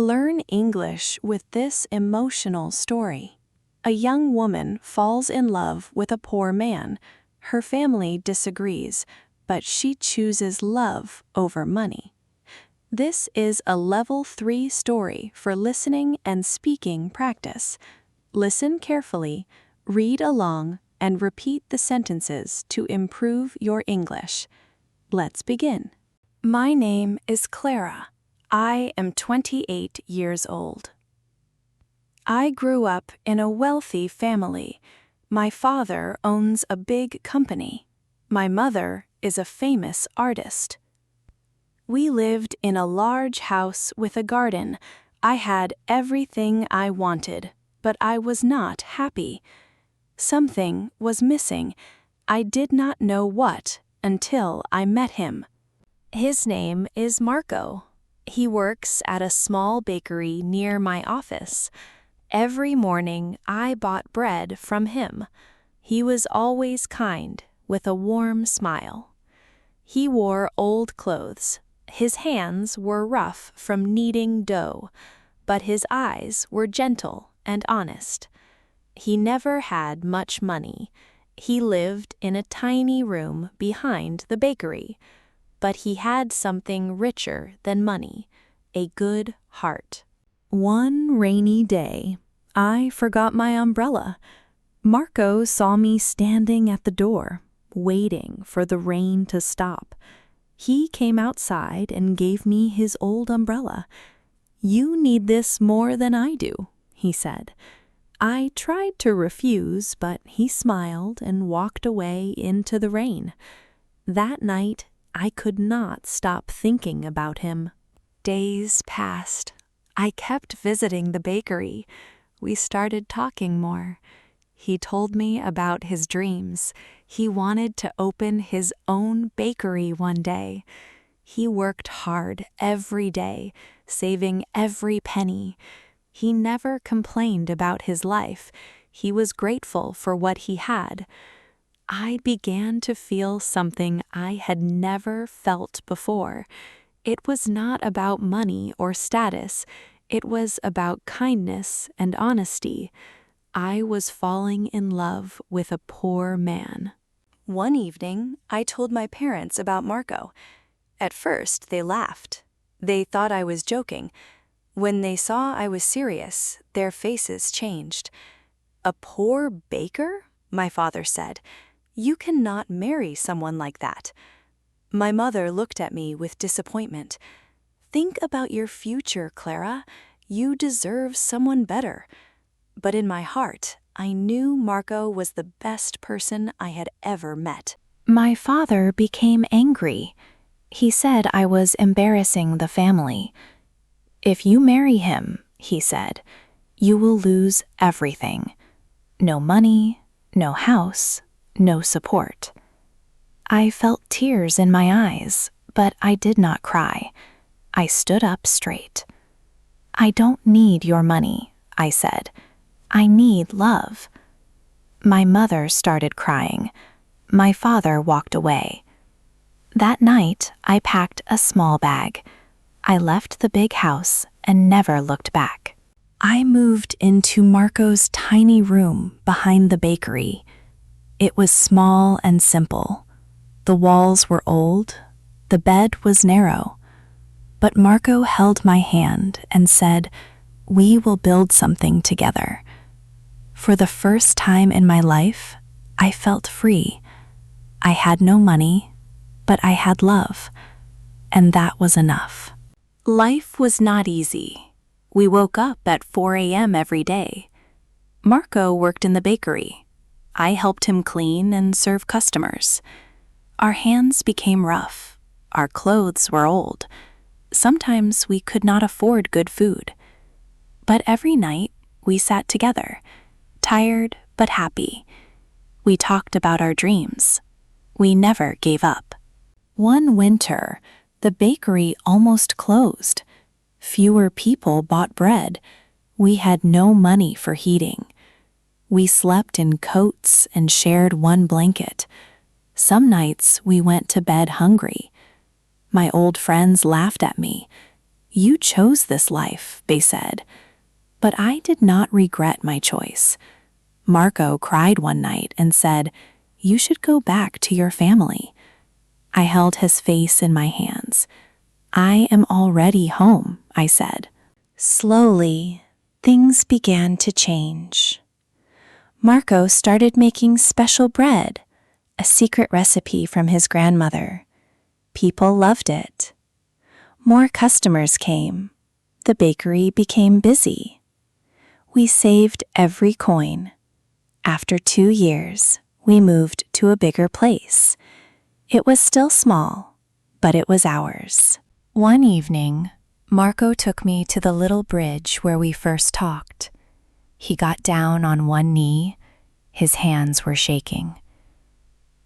Learn English with this emotional story. A young woman falls in love with a poor man. Her family disagrees, but she chooses love over money. This is a Level 3 story for listening and speaking practice. Listen carefully, read along, and repeat the sentences to improve your English. Let's begin. My name is Clara. I am 28 years old. I grew up in a wealthy family. My father owns a big company. My mother is a famous artist. We lived in a large house with a garden. I had everything I wanted, but I was not happy. Something was missing. I did not know what until I met him. His name is Marco. He works at a small bakery near my office. Every morning I bought bread from him. He was always kind, with a warm smile. He wore old clothes. His hands were rough from kneading dough, but his eyes were gentle and honest. He never had much money. He lived in a tiny room behind the bakery, but he had something richer than money, a good heart. One rainy day, I forgot my umbrella. Marco saw me standing at the door, waiting for the rain to stop. He came outside and gave me his old umbrella. "You need this more than I do," he said. I tried to refuse, but he smiled and walked away into the rain. That night, I could not stop thinking about him. Days passed. I kept visiting the bakery. We started talking more. He told me about his dreams. He wanted to open his own bakery one day. He worked hard every day, saving every penny. He never complained about his life. He was grateful for what he had. I began to feel something I had never felt before. It was not about money or status. It was about kindness and honesty. I was falling in love with a poor man. One evening, I told my parents about Marco. At first, they laughed. They thought I was joking. When they saw I was serious, their faces changed. "A poor baker?" my father said. "You cannot marry someone like that." My mother looked at me with disappointment. "Think about your future, Clara. You deserve someone better." But in my heart, I knew Marco was the best person I had ever met. My father became angry. He said I was embarrassing the family. "If you marry him," he said, "you will lose everything. No money, no house, no support." I felt tears in my eyes, but I did not cry. I stood up straight. "I don't need your money," I said. "I need love." My mother started crying. My father walked away. That night, I packed a small bag. I left the big house and never looked back. I moved into Marco's tiny room behind the bakery. It was small and simple. The walls were old. The bed was narrow. But Marco held my hand and said, "We will build something together." For the first time in my life, I felt free. I had no money, but I had love, and that was enough. Life was not easy. We woke up at 4 a.m. every day. Marco worked in the bakery. I helped him clean and serve customers. Our hands became rough. Our clothes were old. Sometimes we could not afford good food. But every night, we sat together, tired but happy. We talked about our dreams. We never gave up. One winter, the bakery almost closed. Fewer people bought bread. We had no money for heating. We slept in coats and shared one blanket. Some nights we went to bed hungry. My old friends laughed at me. You chose this life, they said. But I did not regret my choice. Marco cried one night and said, "You should go back to your family." I held his face in my hands. "I am already home," I said. Slowly, things began to change. Marco started making special bread, a secret recipe from his grandmother. People loved it. More customers came. The bakery became busy. We saved every coin. After 2 years, we moved to a bigger place. It was still small, but it was ours. One evening, Marco took me to the little bridge where we first talked. He got down on one knee. His hands were shaking.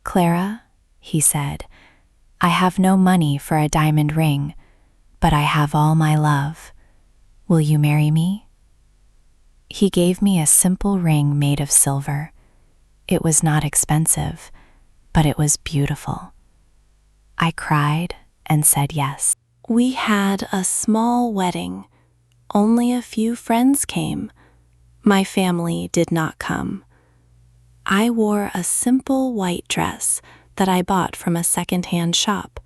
"Clara," he said, "I have no money for a diamond ring, but I have all my love. Will you marry me?" He gave me a simple ring made of silver. It was not expensive, but it was beautiful. I cried and said yes. We had a small wedding. Only a few friends came. My family did not come. I wore a simple white dress that I bought from a second-hand shop.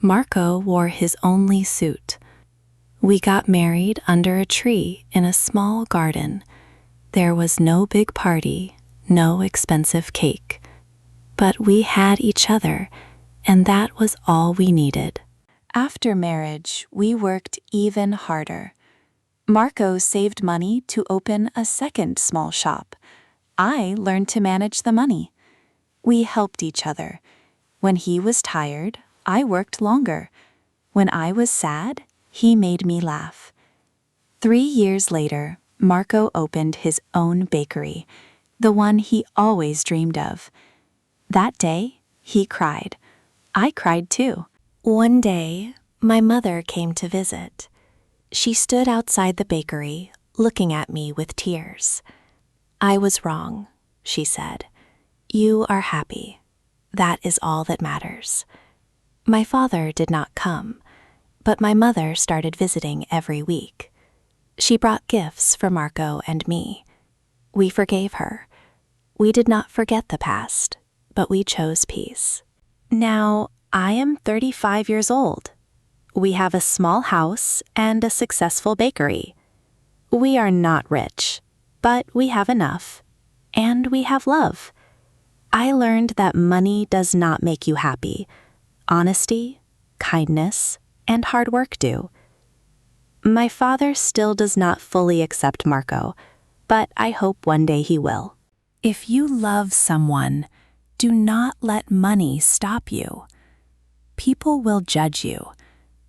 Marco wore his only suit. We got married under a tree in a small garden. There was no big party, no expensive cake. But we had each other, and that was all we needed. After marriage, we worked even harder. Marco saved money to open a second small shop. I learned to manage the money. We helped each other. When he was tired, I worked longer. When I was sad, he made me laugh. 3 years later, Marco opened his own bakery, the one he always dreamed of. That day, he cried. I cried too. One day, my mother came to visit. She stood outside the bakery, looking at me with tears. "I was wrong," she said. "You are happy. That is all that matters." My father did not come, but my mother started visiting every week. She brought gifts for Marco and me. We forgave her. We did not forget the past, but we chose peace. Now, I am 35 years old. We have a small house and a successful bakery. We are not rich, but we have enough, and we have love. I learned that money does not make you happy. Honesty, kindness, and hard work do. My father still does not fully accept Marco, but I hope one day he will. If you love someone, do not let money stop you. People will judge you.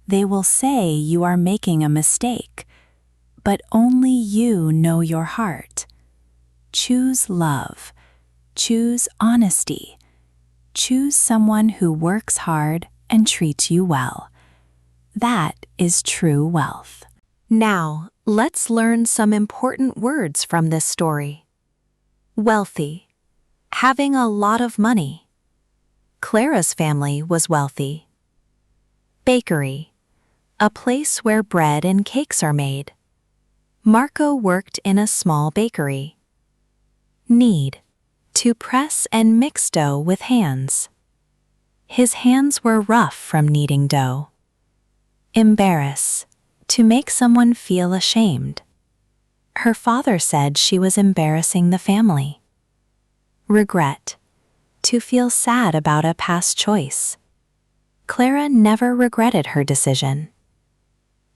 They will say you are making a mistake, but only you know your heart. Choose love. Choose honesty. Choose someone who works hard and treats you well. That is true wealth. Now, let's learn some important words from this story. Wealthy. Having a lot of money. Clara's family was wealthy. Bakery. A place where bread and cakes are made. Marco worked in a small bakery. Knead. To press and mix dough with hands. His hands were rough from kneading dough. Embarrass. To make someone feel ashamed. Her father said she was embarrassing the family. Regret. To feel sad about a past choice. Clara never regretted her decision.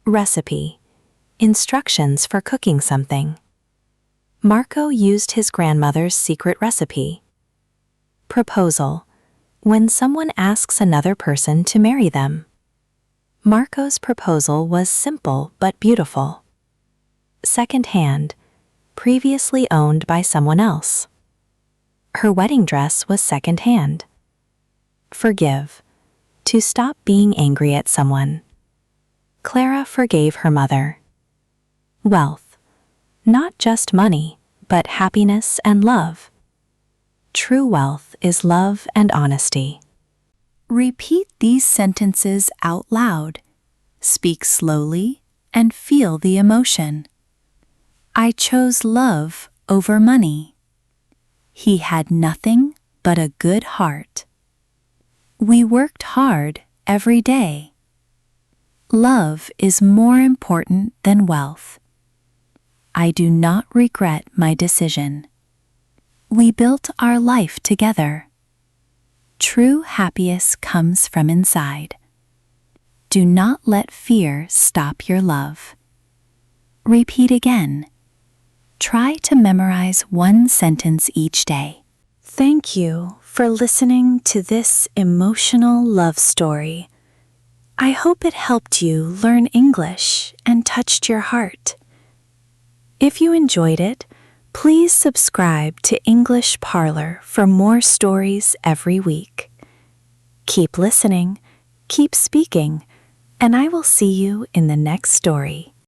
Recipe. Instructions for cooking something. Marco used his grandmother's secret recipe. Proposal. When someone asks another person to marry them. Marco's proposal was simple but beautiful. Second hand. Previously owned by someone else. Her wedding dress was second hand. Forgive. To stop being angry at someone. Clara forgave her mother. Wealth. Not just money, but happiness and love. True wealth is love and honesty. Repeat these sentences out loud. Speak slowly and feel the emotion. I chose love over money. He had nothing but a good heart. We worked hard every day. Love is more important than wealth. I do not regret my decision. We built our life together. True happiness comes from inside. Do not let fear stop your love. Repeat again. Try to memorize one sentence each day. Thank you for listening to this emotional love story. I hope it helped you learn English and touched your heart. If you enjoyed it, please subscribe to English Parlor for more stories every week. Keep listening, keep speaking, and I will see you in the next story.